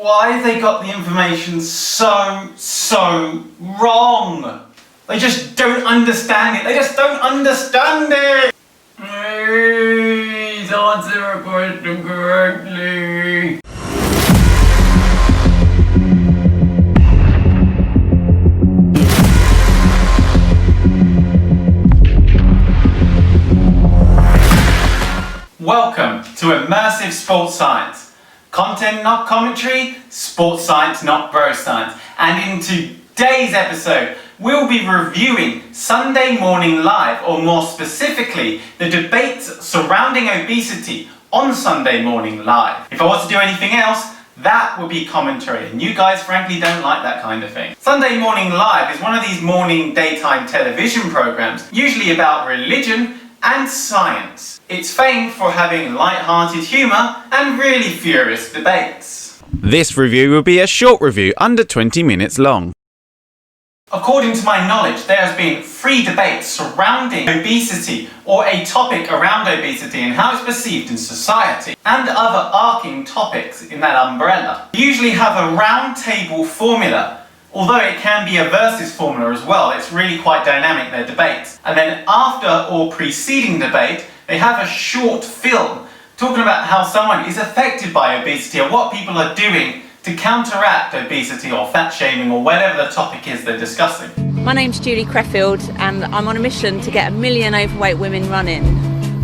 why have they got the information so wrong? They just don't understand it. They just don't understand it. Please answer a question correctly. Welcome to Immersive Sports Science. Content not commentary, sports science not bro science. And in today's episode, we'll be reviewing Sunday Morning Live, or more specifically, the debates surrounding obesity on Sunday Morning Live. If I was to do anything else, that would be commentary, and you guys frankly don't like that kind of thing. Sunday Morning Live is one of these morning daytime television programs, usually about religion and science. It's famed for having light-hearted humour and really furious debates. This review will be a short review, under 20 minutes long. According to my knowledge, there has been 3 debates surrounding obesity, or a topic around obesity and how it's perceived in society, and other arcing topics in that umbrella. We usually have a round table formula. Although it can be a versus formula as well, it's really quite dynamic, their debates. And then after or preceding debate, they have a short film talking about how someone is affected by obesity or what people are doing to counteract obesity or fat shaming or whatever the topic is they're discussing. My name's Julie Creffield and I'm on a mission to get 1 million overweight women running.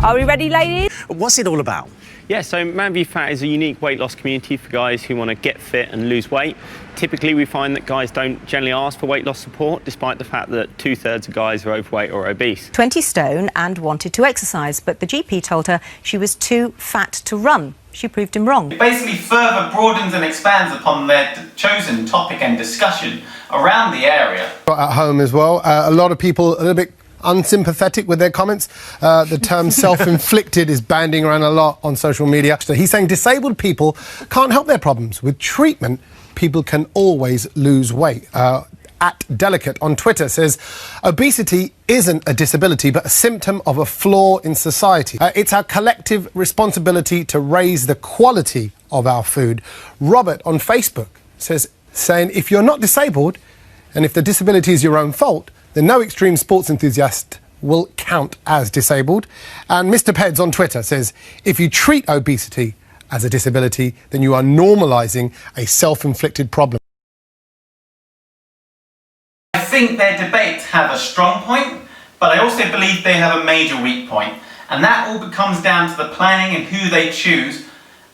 Are we ready, ladies? What's it all about? Yeah, so Man v Fat is a unique weight loss community for guys who want to get fit and lose weight. Typically, we find that guys don't generally ask for weight loss support, despite the fact that 2/3 of guys are overweight or obese. 20 stone and wanted to exercise, but the GP told her she was too fat to run. She proved him wrong. It basically further broadens and expands upon their chosen topic and discussion around the area. At home as well, a lot of people a little bit unsympathetic with their comments. The term self-inflicted is banding around a lot on social media. So he's saying disabled people can't help their problems. With treatment, people can always lose weight. At Delicate on Twitter says, obesity isn't a disability but a symptom of a flaw in society. It's our collective responsibility to raise the quality of our food. Robert on Facebook saying, if you're not disabled and if the disability is your own fault, then no extreme sports enthusiast will count as disabled. And Mr. Peds on Twitter says, if you treat obesity as a disability, then you are normalising a self-inflicted problem. I think their debates have a strong point, but I also believe they have a major weak point. And that all comes down to the planning and who they choose,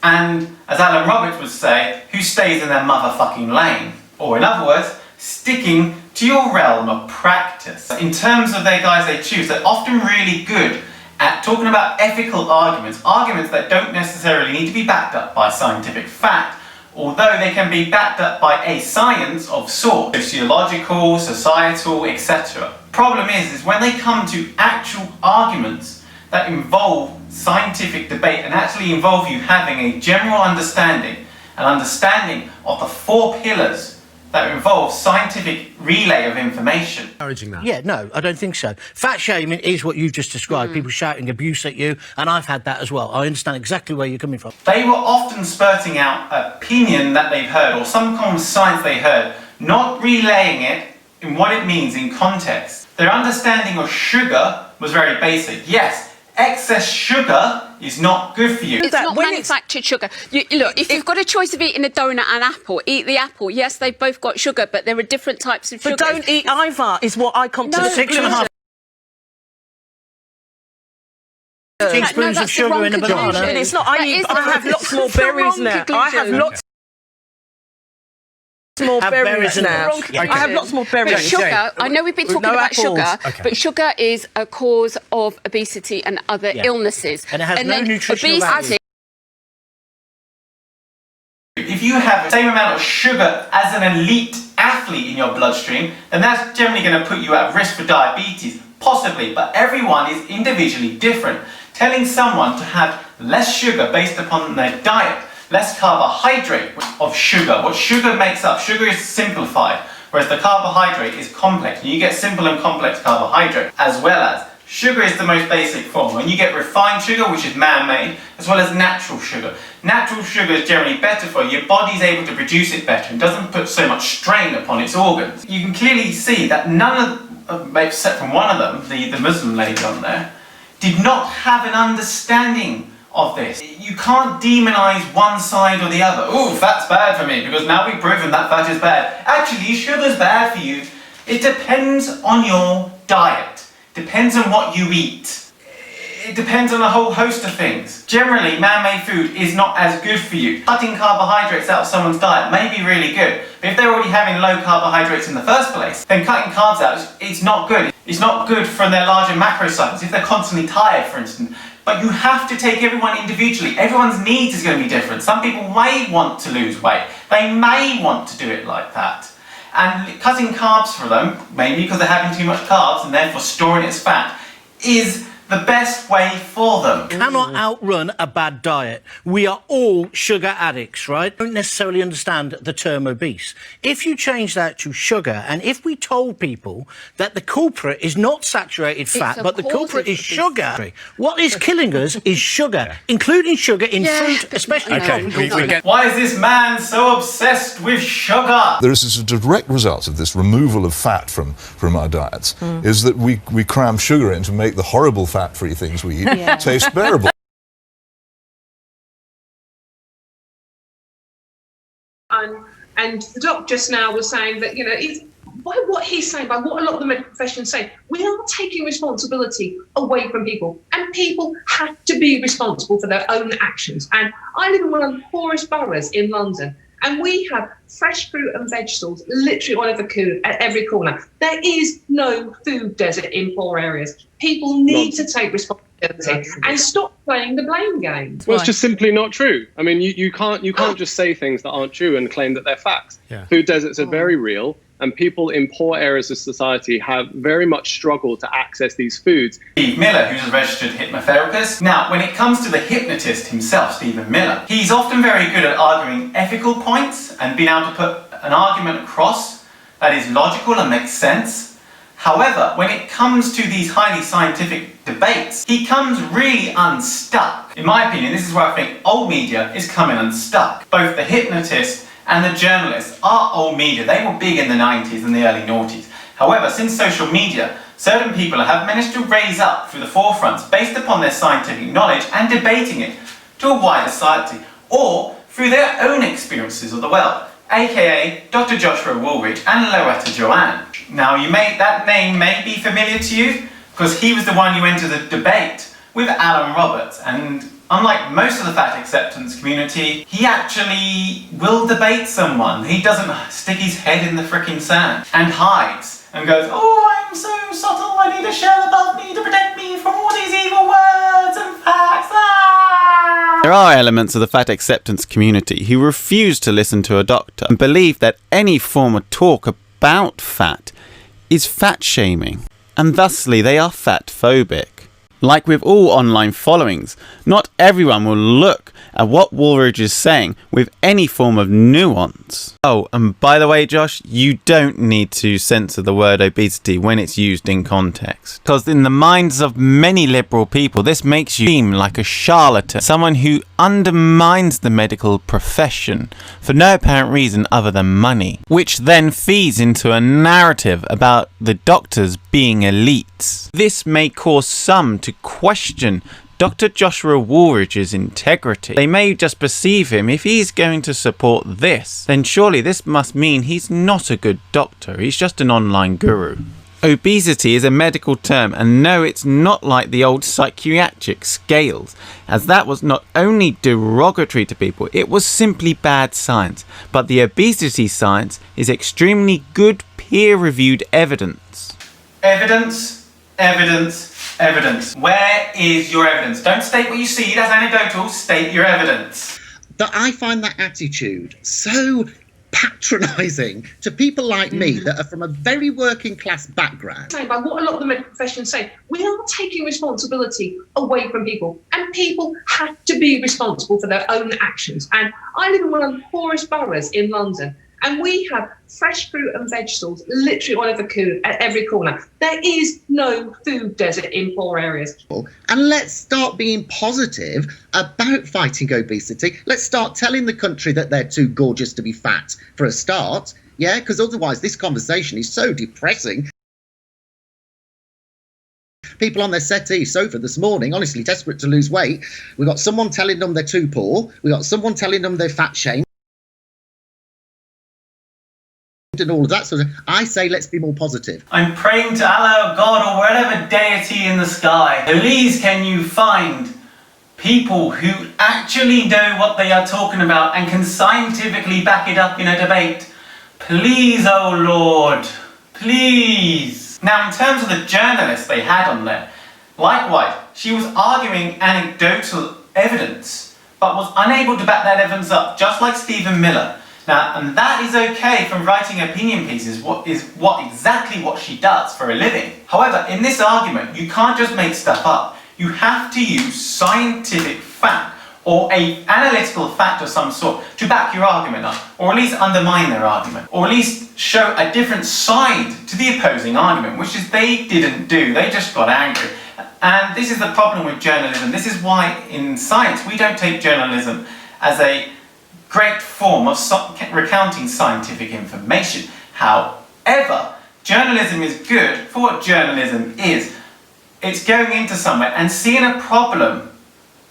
and, as Alan Roberts would say, who stays in their motherfucking lane. Or in other words, sticking to your realm of practice. In terms of their guys they choose, they're often really good at talking about ethical arguments that don't necessarily need to be backed up by scientific fact, although they can be backed up by a science of sorts, sociological, societal, etc. Problem is when they come to actual arguments that involve scientific debate and actually involve you having a general understanding of the 4 pillars that involves scientific relay of information. Encouraging that? Yeah, no, I don't think so. Fat shaming is what you've just described, people shouting abuse at you, and I've had that as well. I understand exactly where you're coming from. They were often spurting out opinion that they've heard, or some common science they heard, not relaying it in what it means in context. Their understanding of sugar was very basic. Yes, excess sugar is not good for you. It's not manufactured sugar. Look, if you've got a choice of eating a donut and an apple, eat the apple. Yes, they've both got sugar, but there are different types of sugar. But don't eat either, is what I come to. 6.5 teaspoons of sugar in a banana. It's not. I have lots more berries now. I have lots more berries now. I have lots more berries. But sugar, I know we've been talking about sugar, but sugar is a cause of obesity and other illnesses. And it has no nutritional value. If you have the same amount of sugar as an elite athlete in your bloodstream, then that's generally going to put you at risk for diabetes, possibly, but everyone is individually different. Telling someone to have less sugar based upon their diet, less carbohydrate of sugar. What sugar makes up, sugar is simplified, whereas the carbohydrate is complex. And you get simple and complex carbohydrate, as well as Sugar is the most basic form. When you get refined sugar, which is man-made, as well as natural sugar. Natural sugar is generally better for you. Your body's able to produce it better and doesn't put so much strain upon its organs. You can clearly see that none of, except from one of them, the Muslim lady on there, did not have an understanding of this. You can't demonise one side or the other. Oh, fat's bad for me because now we've proven that fat is bad. Actually, sugar's bad for you. It depends on your diet. Depends on what you eat. It depends on a whole host of things. Generally, man-made food is not as good for you. Cutting carbohydrates out of someone's diet may be really good, but if they're already having low carbohydrates in the first place, then cutting carbs out, it's not good. It's not good for their larger macro cycles, if they're constantly tired, for instance. But you have to take everyone individually. Everyone's needs is going to be different. Some people may want to lose weight. They may want to do it like that. And cutting carbs for them, maybe because they're having too much carbs and therefore storing it as fat, is the best way for them. Cannot outrun a bad diet. We are all sugar addicts, right? Don't necessarily understand the term obese. If you change that to sugar, and if we told people that the culprit is not saturated fat, but the culprit is sugar, what is killing us is sugar, including sugar in fruit, especially tropical fruit. Why is this man so obsessed with sugar? There is a direct result of this removal of fat from our diets, is that we cram sugar in to make the horrible fat-free things we eat taste bearable. And the doc just now was saying that, you know, by what he's saying, by what a lot of the medical profession say, we are taking responsibility away from people, and people have to be responsible for their own actions. And I live in one of the poorest boroughs in London, and we have fresh fruit and vegetables literally at every corner. There is no food desert in poor areas. People need to take responsibility and stop playing the blame game. Well, it's just simply not true. I mean, you can't just say things that aren't true and claim that they're facts. Food deserts are very real, and people in poor areas of society have very much struggled to access these foods. Steve Miller, who's a registered hypnotherapist. Now, when it comes to the hypnotist himself, Stephen Miller, he's often very good at arguing ethical points and being able to put an argument across that is logical and makes sense. However, when it comes to these highly scientific debates, he comes really unstuck. In my opinion, this is where I think old media is coming unstuck. Both the hypnotist and the journalists are old media. They were big in the 90s and the early noughties. However, since social media, certain people have managed to raise up through the forefronts based upon their scientific knowledge and debating it to a wider society, or through their own experiences of the world, aka Dr. Joshua Wolrich and Loretta Joanne. Now, that name may be familiar to you because he was the one who entered the debate with Alan Roberts, and unlike most of the fat acceptance community, he actually will debate someone. He doesn't stick his head in the frickin' sand and hides and goes, "Oh, I'm so subtle, I need a shell above me to protect me from all these evil words and facts." There are elements of the fat acceptance community who refuse to listen to a doctor and believe that any form of talk about fat is fat shaming, and thusly they are fat phobic. Like with all online followings, not everyone will look at what Wolrich is saying with any form of nuance. Oh, and by the way, Josh, you don't need to censor the word obesity when it's used in context. Because in the minds of many liberal people, this makes you seem like a charlatan, someone who undermines the medical profession for no apparent reason other than money, which then feeds into a narrative about the doctors being elites. This may cause some to question Dr. Joshua Wolrich's integrity. They may just perceive him, if he's going to support this, then surely this must mean he's not a good doctor, he's just an online guru. Obesity is a medical term, and no, it's not like the old psychiatric scales, as that was not only derogatory to people, it was simply bad science. But the obesity science is extremely good peer-reviewed evidence. Evidence, evidence, evidence. Where is your evidence? Don't state what you see, that's anecdotal, state your evidence. That I find that attitude so patronising to people like me that are from a very working class background. By what a lot of the medical profession say, we are taking responsibility away from people, and people have to be responsible for their own actions. And I live in one of the poorest boroughs in London, And we have fresh fruit and vegetables literally at every corner. There is no food desert in poor areas. And let's start being positive about fighting obesity. Let's start telling the country that they're too gorgeous to be fat for a start. Yeah, because otherwise this conversation is so depressing. People on their settee sofa this morning, honestly desperate to lose weight. We've got someone telling them they're too poor. We've got someone telling them they're fat shamed. And all of that sort of. I say let's be more positive. I'm praying to Allah, God, or whatever deity in the sky. Please can you find people who actually know what they are talking about and can scientifically back it up in a debate. Please, oh Lord, please. Now, in terms of the journalist they had on there, likewise, she was arguing anecdotal evidence, but was unable to back that evidence up, just like Stephen Miller. Now, and that is okay from writing opinion pieces, what exactly what she does for a living. However, in this argument, you can't just make stuff up. You have to use scientific fact or an analytical fact of some sort to back your argument up, or at least undermine their argument, or at least show a different side to the opposing argument, which is they didn't do, they just got angry. And this is the problem with journalism. This is why in science we don't take journalism as a great form of recounting scientific information. However, journalism is good for what journalism is. It's going into somewhere and seeing a problem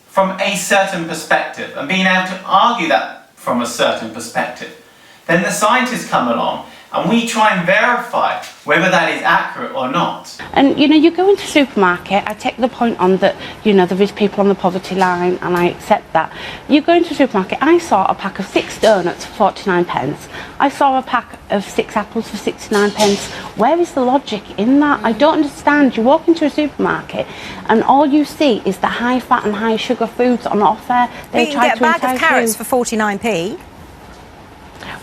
from a certain perspective and being able to argue that from a certain perspective. Then the scientists come along and we try and verify whether that is accurate or not. And you go into a supermarket, I take the point on that, there is people on the poverty line, and I accept that. You go into a supermarket, I saw a pack of 6 donuts for 49 pence. I saw a pack of 6 apples for 69 pence. Where is the logic in that? I don't understand. You walk into a supermarket and all you see is the high fat and high sugar foods on offer. You can get a bag of carrots for 49p.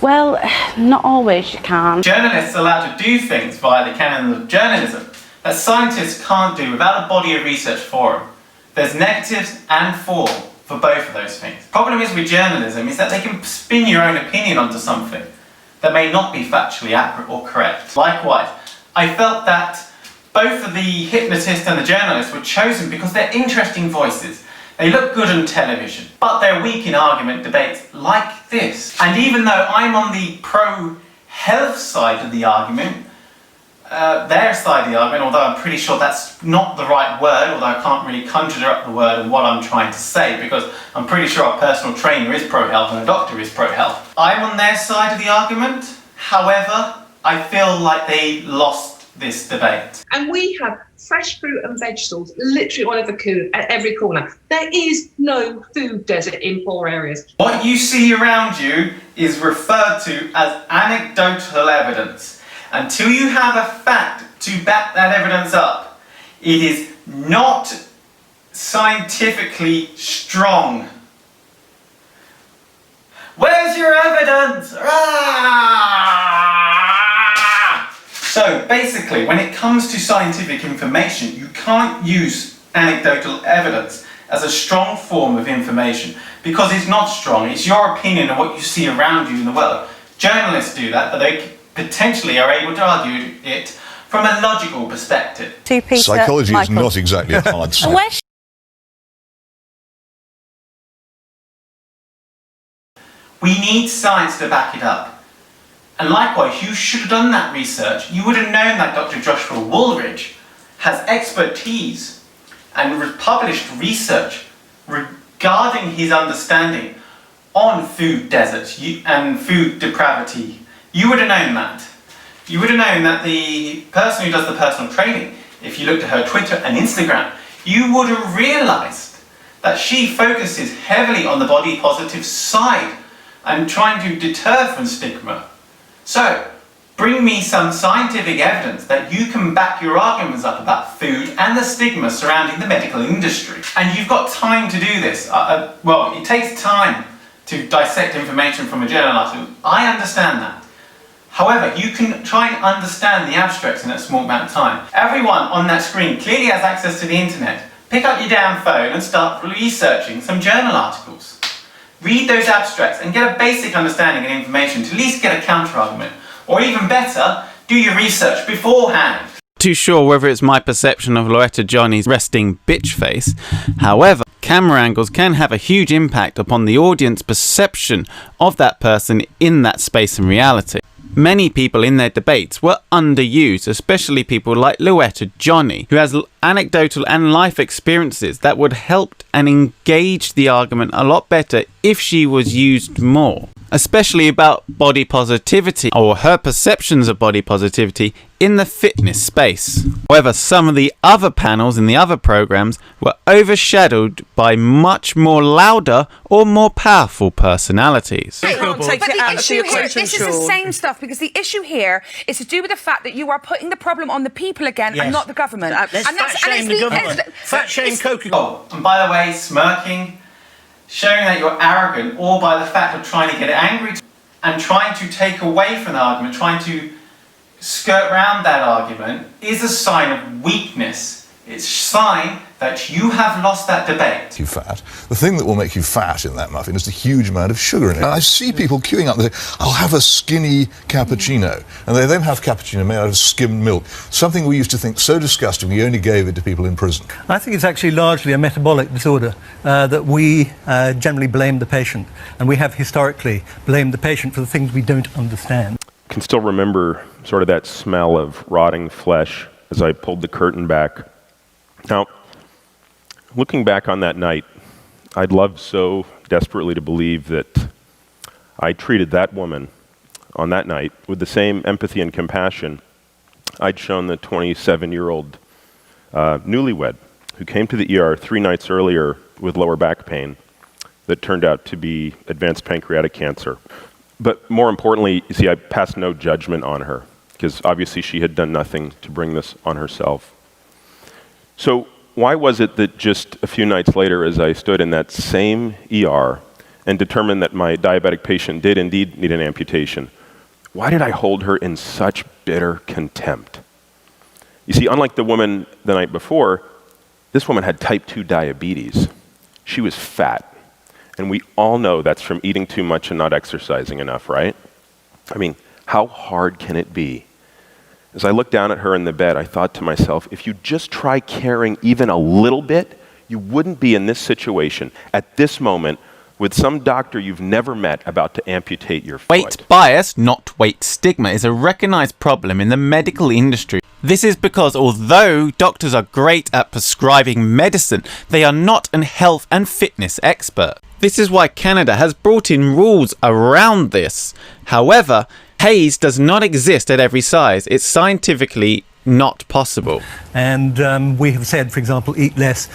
Well, not always you can. Journalists are allowed to do things via the canon of journalism that scientists can't do without a body of research for them. There's negatives and for both of those things. The problem is with journalism is that they can spin your own opinion onto something that may not be factually accurate or correct. Likewise, I felt that both of the hypnotist and the journalist were chosen because they're interesting voices. They look good on television, but they're weak in argument debates like this. And even though I'm on the pro-health side of the argument, their side of the argument, although I'm pretty sure that's not the right word, although I can't really conjure up the word of what I'm trying to say, because I'm pretty sure a personal trainer is pro-health and a doctor is pro-health. I'm on their side of the argument. However, I feel like they lost this debate. And we have fresh fruit and vegetables literally at every corner. There is no food desert in poor areas. What you see around you is referred to as anecdotal evidence. Until you have a fact to back that evidence up, it is not scientifically strong. Where's your evidence? So basically, when it comes to scientific information, you can't use anecdotal evidence as a strong form of information because it's not strong. It's your opinion of what you see around you in the world. Journalists do that, but they potentially are able to argue it from a logical perspective. Psychology is not exactly a hard science. We need science to back it up. And likewise, you should have done that research. You would have known that Dr. Joshua Wolrich has expertise and published research regarding his understanding on food deserts and food depravity. You would have known that. You would have known that the person who does the personal training, if you looked at her Twitter and Instagram, you would have realised that she focuses heavily on the body positive side and trying to deter from stigma. So, bring me some scientific evidence that you can back your arguments up about food and the stigma surrounding the medical industry. And you've got time to do this. Well, it takes time to dissect information from a journal article. I understand that. However, you can try and understand the abstracts in a small amount of time. Everyone on that screen clearly has access to the internet. Pick up your damn phone and start researching some journal articles. read those abstracts and get a basic understanding and information to at least get a counter-argument. Or even better, do your research beforehand. Too sure whether it's my perception of Loretta Johnny's resting bitch face. However, camera angles can have a huge impact upon the audience perception of that person in that space and reality. Many people in their debates were underused, especially people like Loretta Johnny, who has anecdotal and life experiences that would help and engage the argument a lot better if she was used more, especially about body positivity or her perceptions of body positivity in the fitness space. However, some of the other panels in the other programs were overshadowed by much more louder or more powerful personalities. But the issue here, this is the same stuff, because the issue here is to do with the fact that you are putting the problem on the people again and not the government. Fat shame the government. Fat shame Coca-Cola. Oh, and by the way, smirking, showing that you're arrogant, or by the fact of trying to get angry and trying to take away from the argument, trying to skirt around that argument, is a sign of weakness. It's a sign that you have lost that debate. You fat. The thing that will make you fat in that muffin is the huge amount of sugar in it. And I see people queuing up and say, I'll have a skinny cappuccino. And they then have cappuccino made out of skimmed milk. Something we used to think so disgusting, we only gave it to people in prison. I think it's actually largely a metabolic disorder that we generally blame the patient. And we have historically blamed the patient for the things we don't understand. I can still remember sort of that smell of rotting flesh as I pulled the curtain back. Now, looking back on that night, I'd love so desperately to believe that I treated that woman on that night with the same empathy and compassion I'd shown the 27-year-old newlywed who came to the ER 3 nights earlier with lower back pain that turned out to be advanced pancreatic cancer. But more importantly, you see, I passed no judgment on her, because obviously she had done nothing to bring this on herself. So why was it that just a few nights later, as I stood in that same ER and determined that my diabetic patient did indeed need an amputation, why did I hold her in such bitter contempt? You see, unlike the woman the night before, this woman had type 2 diabetes. She was fat. And we all know that's from eating too much and not exercising enough, right? I mean, how hard can it be? As I looked down at her in the bed, I thought to myself, if you just try caring even a little bit, you wouldn't be in this situation at this moment with some doctor you've never met about to amputate your foot. Weight bias, not weight stigma, is a recognized problem in the medical industry. This is because although doctors are great at prescribing medicine, they are not a health and fitness expert. This is why Canada has brought in rules around this. However, haze does not exist at every size. It's scientifically not possible. And we have said, for example, eat less,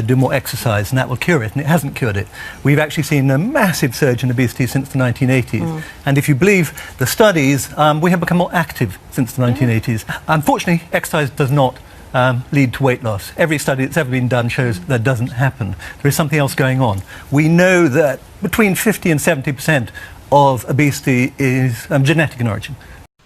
do more exercise, and that will cure it, and it hasn't cured it. We've actually seen a massive surge in obesity since the 1980s. And if you believe the studies, we have become more active since the 1980s. Unfortunately, exercise does not lead to weight loss. Every study that's ever been done shows that doesn't happen. There is something else going on. We know that between 50 and 70% of obesity is genetic in origin.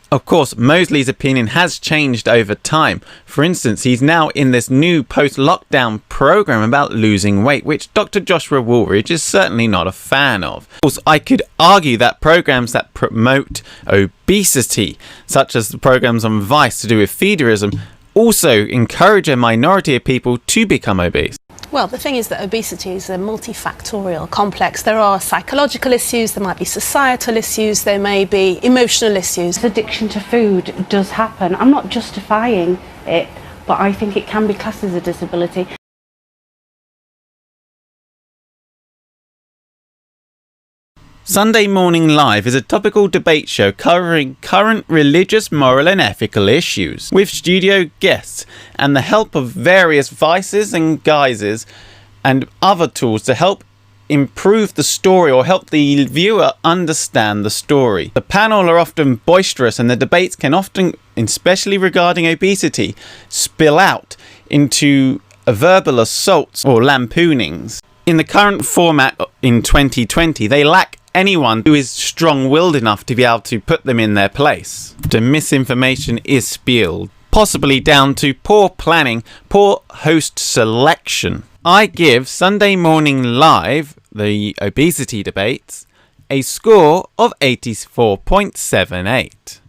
Of course, Mosley's opinion has changed over time. For instance, he's now in this new post-lockdown program about losing weight, which Dr. Joshua Wolrich is certainly not a fan of. Of course, I could argue that programs that promote obesity, such as the programs on Vice to do with feederism, also encourage a minority of people to become obese. Well, the thing is that obesity is a multifactorial complex. There are psychological issues, there might be societal issues, there may be emotional issues. Addiction to food does happen. I'm not justifying it, but I think it can be classed as a disability. Sunday Morning Live is a topical debate show covering current religious, moral and ethical issues, with studio guests and the help of various vices and guises and other tools to help improve the story or help the viewer understand the story. The panel are often boisterous and the debates can often, especially regarding obesity, spill out into verbal assaults or lampoonings. In the current format in 2020, they lack anyone who is strong-willed enough to be able to put them in their place. The misinformation is spilled, possibly down to poor planning, poor host selection. I give Sunday Morning Live the obesity debates, a score of 84.78.